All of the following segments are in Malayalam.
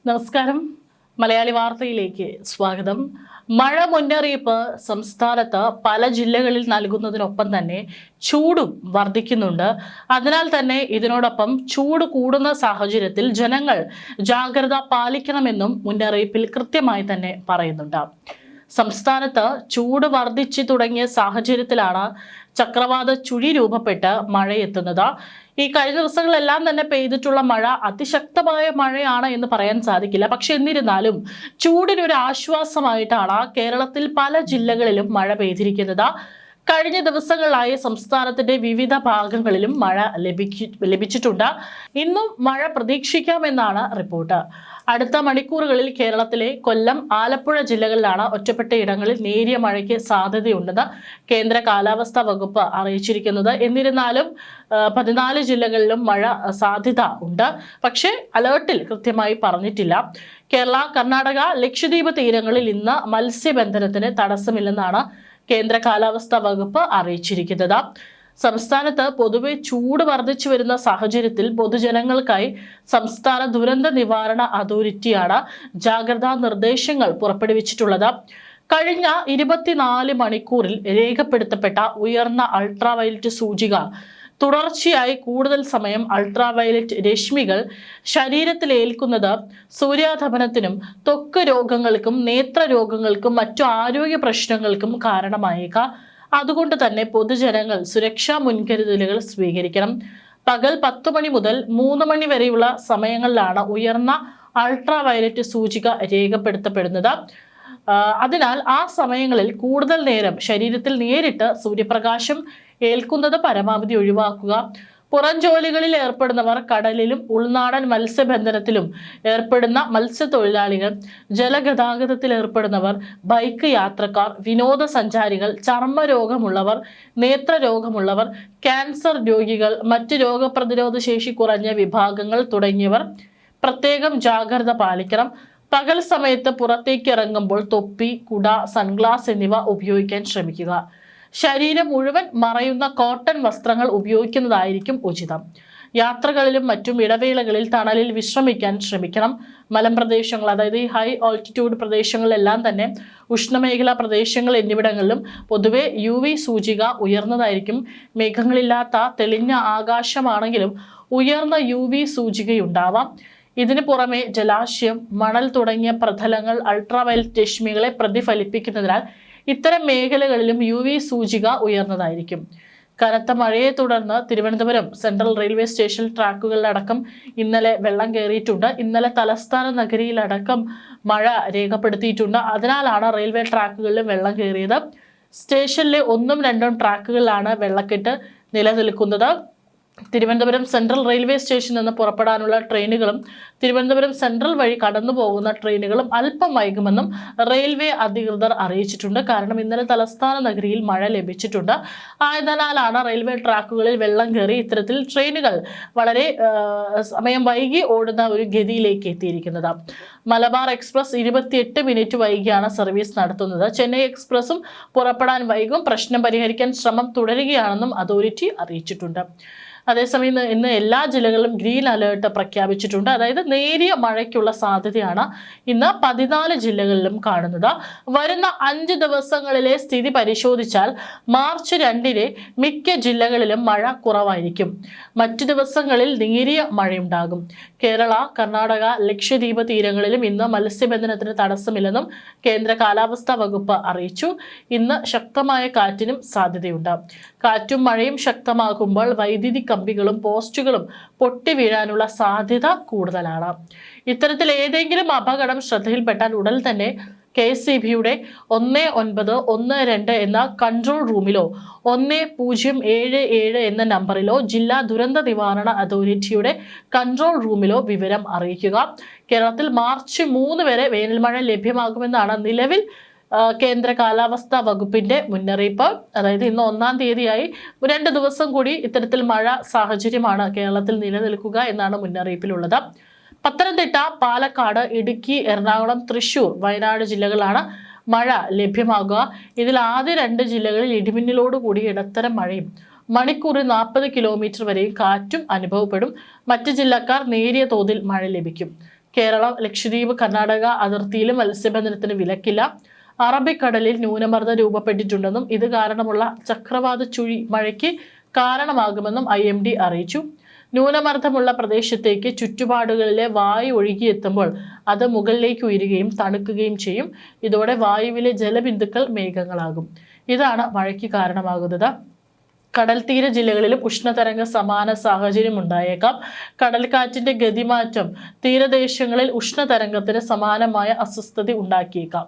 നമസ്കാരം. മലയാളി വാർത്തയിലേക്ക് സ്വാഗതം. മഴ മുന്നറിയിപ്പ് സംസ്ഥാനത്ത് പല ജില്ലകളിൽ നൽകുന്നതിനൊപ്പം തന്നെ ചൂടും വർദ്ധിക്കുന്നുണ്ട്. അതിനാൽ തന്നെ ഇതിനോടൊപ്പം ചൂട് കൂടുന്ന സാഹചര്യത്തിൽ ജനങ്ങൾ ജാഗ്രത പാലിക്കണമെന്നും മുന്നറിയിപ്പിൽ കൃത്യമായി തന്നെ പറയുന്നുണ്ട്. സംസ്ഥാനത്ത് ചൂട് വർദ്ധിച്ചു തുടങ്ങിയ സാഹചര്യത്തിലാണ് ചക്രവാത ചുഴി രൂപപ്പെട്ട് മഴയെത്തുന്നത്. ഈ കഴിഞ്ഞ ദിവസങ്ങളെല്ലാം തന്നെ പെയ്തിട്ടുള്ള മഴ അതിശക്തമായ മഴയാണ് എന്ന് പറയാൻ സാധിക്കില്ല. പക്ഷെ എന്നിരുന്നാലും ചൂടിനൊരു ആശ്വാസമായിട്ടാണ് കേരളത്തിൽ പല ജില്ലകളിലും മഴ പെയ്തിരിക്കുന്നത്. കഴിഞ്ഞ ദിവസങ്ങളിലായി സംസ്ഥാനത്തിന്റെ വിവിധ ഭാഗങ്ങളിലും മഴ ലഭിച്ചിട്ടുണ്ട്. ഇന്നും മഴ പ്രതീക്ഷിക്കാമെന്നാണ് റിപ്പോർട്ട്. അടുത്ത മണിക്കൂറുകളിൽ കേരളത്തിലെ കൊല്ലം, ആലപ്പുഴ ജില്ലകളിലാണ് ഒറ്റപ്പെട്ട ഇടങ്ങളിൽ നേരിയ മഴയ്ക്ക് സാധ്യതയുണ്ടെന്ന് കേന്ദ്ര കാലാവസ്ഥാ വകുപ്പ് അറിയിച്ചിരിക്കുന്നത്. എന്നിരുന്നാലും 14 ജില്ലകളിലും മഴ സാധ്യത ഉണ്ട്. പക്ഷേ അലേർട്ടിൽ കൃത്യമായി പറഞ്ഞിട്ടില്ല. കേരള, കർണാടക, ലക്ഷദ്വീപ് തീരങ്ങളിൽ ഇന്ന് മത്സ്യബന്ധനത്തിന് തടസ്സമില്ലെന്നാണ് കേന്ദ്ര കാലാവസ്ഥാ വകുപ്പ് അറിയിച്ചിരിക്കുന്നത്. സംസ്ഥാനത്ത് പൊതുവെ ചൂട് വർദ്ധിച്ചു വരുന്ന സാഹചര്യത്തിൽ പൊതുജനങ്ങൾക്കായി സംസ്ഥാന ദുരന്ത നിവാരണ അതോറിറ്റിയാണ് ജാഗ്രതാ നിർദ്ദേശങ്ങൾ പുറപ്പെടുവിച്ചിട്ടുള്ളത്. കഴിഞ്ഞ 24 മണിക്കൂറിൽ രേഖപ്പെടുത്തപ്പെട്ട ഉയർന്ന അൾട്രാവയലറ്റ് സൂചിക തുടർച്ചയായി കൂടുതൽ സമയം അൾട്രാവയലറ്റ് രശ്മികൾ ശരീരത്തിൽ ഏൽക്കുന്നത് സൂര്യാതപനത്തിനും ത്വക്ക് രോഗങ്ങൾക്കും നേത്രരോഗങ്ങൾക്കും മറ്റു ആരോഗ്യ പ്രശ്നങ്ങൾക്കും കാരണമായേക്കാം. അതുകൊണ്ട് തന്നെ പൊതുജനങ്ങൾ സുരക്ഷാ മുൻകരുതലുകൾ സ്വീകരിക്കണം. പകൽ 10 മണി മുതൽ 3 മണി വരെയുള്ള സമയങ്ങളിലാണ് ഉയർന്ന അൾട്രാവയലറ്റ് സൂചിക രേഖപ്പെടുത്തപ്പെടുന്നത്. അതിനാൽ ആ സമയങ്ങളിൽ കൂടുതൽ നേരം ശരീരത്തിൽ നേരിട്ട് സൂര്യപ്രകാശം ഏൽക്കുന്നത് പരമാവധി ഒഴിവാക്കുക. പുറം ജോലികളിൽ ഏർപ്പെടുന്നവർ, കടലിലും ഉൾനാടൻ മത്സ്യബന്ധനത്തിലും ഏർപ്പെടുന്ന മത്സ്യത്തൊഴിലാളികൾ, ജലഗതാഗതത്തിൽ ഏർപ്പെടുന്നവർ, ബൈക്ക് യാത്രക്കാർ, വിനോദസഞ്ചാരികൾ, ചർമ്മരോഗമുള്ളവർ, നേത്രരോഗമുള്ളവർ, ക്യാൻസർ രോഗികൾ, മറ്റ് രോഗപ്രതിരോധ ശേഷി കുറഞ്ഞ വിഭാഗങ്ങൾ തുടങ്ങിയവർ പ്രത്യേകം ജാഗ്രത പാലിക്കണം. പകൽ സമയത്ത് പുറത്തേക്ക് ഇറങ്ങുമ്പോൾ തൊപ്പി, കുട, സൺഗ്ലാസ് എന്നിവ ഉപയോഗിക്കാൻ ശ്രമിക്കുക. ശരീരം മുഴുവൻ മറയുന്ന കോട്ടൺ വസ്ത്രങ്ങൾ ഉപയോഗിക്കുന്നതായിരിക്കും ഉചിതം. യാത്രകളിലും മറ്റും ഇടവേളകളിൽ തണലിൽ വിശ്രമിക്കാൻ ശ്രമിക്കണം. മലമ്പ്രദേശങ്ങൾ, അതായത് ഈ ഹൈ ഓൾട്ടിറ്റ്യൂഡ് പ്രദേശങ്ങളിലെല്ലാം തന്നെ, ഉഷ്ണമേഖലാ പ്രദേശങ്ങൾ എന്നിവിടങ്ങളിലും പൊതുവെ UV സൂചിക ഉയർന്നതായിരിക്കും. മേഘങ്ങളില്ലാത്ത തെളിഞ്ഞ ആകാശമാണെങ്കിലും ഉയർന്ന UV സൂചികയുണ്ടാവാം. ഇതിനു പുറമെ ജലാശയം, മണൽ തുടങ്ങിയ പ്രതലങ്ങൾ അൾട്രാവയലറ്റ് രശ്മികളെ പ്രതിഫലിപ്പിക്കുന്നതിനാൽ ഇത്തരം മേഖലകളിലും UV സൂചിക ഉയർന്നതായിരിക്കും. കനത്ത മഴയെ തുടർന്ന് തിരുവനന്തപുരം സെൻട്രൽ റെയിൽവേ സ്റ്റേഷൻ ട്രാക്കുകളിലടക്കം ഇന്നലെ വെള്ളം കയറിയിട്ടുണ്ട്. ഇന്നലെ തലസ്ഥാന നഗരിയിലടക്കം മഴ രേഖപ്പെടുത്തിയിട്ടുണ്ട്. അതിനാലാണ് റെയിൽവേ ട്രാക്കുകളിലും വെള്ളം കയറിയത്. സ്റ്റേഷനിലെ 1ഉം 2ഉം ട്രാക്കുകളിലാണ് വെള്ളക്കെട്ട് നിലനിൽക്കുന്നത്. തിരുവനന്തപുരം സെൻട്രൽ റെയിൽവേ സ്റ്റേഷനിൽ നിന്ന് പുറപ്പെടാനുള്ള ട്രെയിനുകളും തിരുവനന്തപുരം സെൻട്രൽ വഴി കടന്നു പോകുന്ന ട്രെയിനുകളും അല്പം വൈകുമെന്നും റെയിൽവേ അധികൃതർ അറിയിച്ചിട്ടുണ്ട്. കാരണം ഇന്നലെ തലസ്ഥാന നഗരിയിൽ മഴ ലഭിച്ചിട്ടുണ്ട്. ആയതിനാലാണ് റെയിൽവേ ട്രാക്കുകളിൽ വെള്ളം കയറി ഇത്തരത്തിൽ ട്രെയിനുകൾ വളരെ സമയം വൈകി ഓടുന്ന ഒരു ഗതിയിലേക്ക് എത്തിയിരിക്കുന്നത്. മലബാർ എക്സ്പ്രസ് 28 മിനിറ്റ് വൈകിയാണ് സർവീസ് നടത്തുന്നത്. ചെന്നൈ എക്സ്പ്രസും പുറപ്പെടാൻ വൈകും. പ്രശ്നം പരിഹരിക്കാൻ ശ്രമം തുടരുകയാണെന്നും അതോറിറ്റി അറിയിച്ചിട്ടുണ്ട്. അതേസമയം ഇന്ന് എല്ലാ ജില്ലകളിലും ഗ്രീൻ അലേർട്ട് പ്രഖ്യാപിച്ചിട്ടുണ്ട്. അതായത് നേരിയ മഴയ്ക്കുള്ള സാധ്യതയാണ് ഇന്ന് 14 ജില്ലകളിലും കാണുന്നത്. വരുന്ന 5 ദിവസങ്ങളിലെ സ്ഥിതി പരിശോധിച്ചാൽ മാർച്ച് 2-ന് മിക്ക ജില്ലകളിലും മഴ കുറവായിരിക്കും. മറ്റു ദിവസങ്ങളിൽ നേരിയ മഴയുണ്ടാകും. കേരള, കർണാടക, ലക്ഷദ്വീപ് തീരങ്ങളിലും ഇന്ന് മത്സ്യബന്ധനത്തിന് തടസ്സമില്ലെന്നും കേന്ദ്ര കാലാവസ്ഥാ വകുപ്പ് അറിയിച്ചു. ഇന്ന് ശക്തമായ കാറ്റിനും സാധ്യതയുണ്ട്. കാറ്റും മഴയും ശക്തമാകുമ്പോൾ വൈദ്യുതി കമ്പികളും പോസ്റ്റുകളും പൊട്ടി വീഴാനുള്ള സാധ്യത കൂടുതലാണ്. ഇത്തരത്തിൽ ഏതെങ്കിലും അപകടം ശ്രദ്ധയിൽപ്പെട്ടാൽ ഉടൻ തന്നെ KSEBയുടെ 1912 എന്ന കൺട്രോൾ റൂമിലോ 1077 എന്ന നമ്പറിലോ ജില്ലാ ദുരന്ത നിവാരണ അതോറിറ്റിയുടെ കൺട്രോൾ റൂമിലോ വിവരം അറിയിക്കുക. കേരളത്തിൽ മാർച്ച് 3 വരെ വേനൽമഴ ലഭ്യമാകുമെന്നാണ് നിലവിൽ കേന്ദ്ര കാലാവസ്ഥാ വകുപ്പിന്റെ മുന്നറിയിപ്പ്. അതായത് ഇന്ന് 1-ാം തീയതിയായി 2 ദിവസം കൂടി ഇത്തരത്തിൽ മഴ സാഹചര്യമാണ് കേരളത്തിൽ നിലനിൽക്കുക എന്നാണ് മുന്നറിയിപ്പിലുള്ളത്. പത്തനംതിട്ട, പാലക്കാട്, ഇടുക്കി, എറണാകുളം, തൃശൂർ, വയനാട് ജില്ലകളാണ് മഴ ലഭ്യമാകുക. ഇതിൽ ആദ്യ 2 ജില്ലകളിൽ ഇടിമിന്നലോട് കൂടി ഇടത്തരം മഴയും മണിക്കൂറിൽ 40 കിലോമീറ്റർ വരെയും കാറ്റും അനുഭവപ്പെടും. മറ്റ് ജില്ലക്കാർ നേരിയ തോതിൽ മഴ ലഭിക്കും. കേരളം, ലക്ഷദ്വീപ്, കർണാടക അതിർത്തിയിലും മത്സ്യബന്ധനത്തിന് വിലക്കില്ല. അറബിക്കടലിൽ ന്യൂനമർദ്ദം രൂപപ്പെട്ടിട്ടുണ്ടെന്നും ഇത് കാരണമുള്ള ചക്രവാത ചുഴി മഴയ്ക്ക് കാരണമാകുമെന്നും IMD അറിയിച്ചു. ന്യൂനമർദ്ദമുള്ള പ്രദേശത്തേക്ക് ചുറ്റുപാടുകളിലെ വായു ഒഴുകിയെത്തുമ്പോൾ അത് മുകളിലേക്ക് ഉയരുകയും തണുക്കുകയും ചെയ്യും. ഇതോടെ വായുവിലെ ജലബിന്ദുക്കൾ മേഘങ്ങളാകും. ഇതാണ് മഴയ്ക്ക് കാരണമാകുന്നത്. കടൽ തീര ജില്ലകളിലും ഉഷ്ണതരംഗ സമാന സാഹചര്യം ഉണ്ടായേക്കാം. കടൽക്കാറ്റിന്റെ ഗതിമാറ്റം തീരദേശങ്ങളിൽ ഉഷ്ണതരംഗത്തിന് സമാനമായ അസ്വസ്ഥത ഉണ്ടാക്കിയേക്കാം.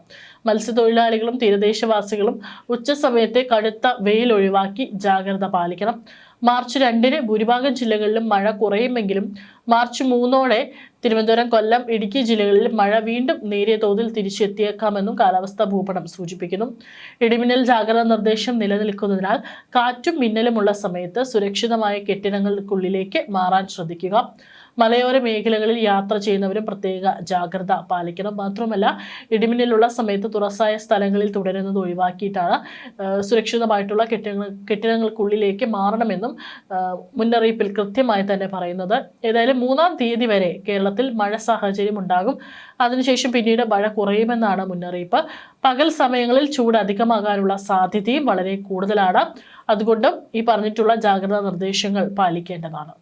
മത്സ്യത്തൊഴിലാളികളും തീരദേശവാസികളും ഉച്ചസമയത്തെ കടുത്ത വെയിൽ ഒഴിവാക്കി ജാഗ്രത പാലിക്കണം. മാർച്ച് 2-ന് ഭൂരിഭാഗം ജില്ലകളിലും മഴ കുറയുമെങ്കിലും മാർച്ച് 3-ഓടെ തിരുവനന്തപുരം, കൊല്ലം, ഇടുക്കി ജില്ലകളിൽ മഴ വീണ്ടും നേരിയ തോതിൽ തിരിച്ചെത്തിയേക്കാമെന്നും കാലാവസ്ഥാ ഭൂപടം സൂചിപ്പിക്കുന്നു. ഇടിമിന്നൽ ജാഗ്രതാ നിർദ്ദേശം നിലനിൽക്കുന്നതിനാൽ കാറ്റും മിന്നലുമുള്ള സമയത്ത് സുരക്ഷിതമായ കെട്ടിടങ്ങൾക്കുള്ളിലേക്ക് മാറാൻ ശ്രദ്ധിക്കുക. മലയോര മേഖലകളിൽ യാത്ര ചെയ്യുന്നവരും പ്രത്യേക ജാഗ്രത പാലിക്കണം. മാത്രമല്ല, ഇടിമിന്നലുള്ള സമയത്ത് തുറസായ സ്ഥലങ്ങളിൽ തുടരുന്നത് ഒഴിവാക്കിയിട്ടാണ് സുരക്ഷിതമായിട്ടുള്ള കെട്ടിടങ്ങൾക്കുള്ളിലേക്ക് മാറണമെന്നും മുന്നറിയിപ്പിൽ കൃത്യമായി തന്നെ പറയുന്നത്. ഏതായാലും 3-ാം തീയതി വരെ കേരളത്തിൽ മഴ സാഹചര്യം ഉണ്ടാകും. അതിനുശേഷം പിന്നീട് മഴ കുറയുമെന്നാണ് മുന്നറിയിപ്പ്. പകൽ സമയങ്ങളിൽ ചൂട് അധികമാകാനുള്ള സാധ്യതയും വളരെ കൂടുതലാണ്. അതുകൊണ്ടും ഈ പറഞ്ഞിട്ടുള്ള ജാഗ്രതാ നിർദ്ദേശങ്ങൾ പാലിക്കേണ്ടതാണ്.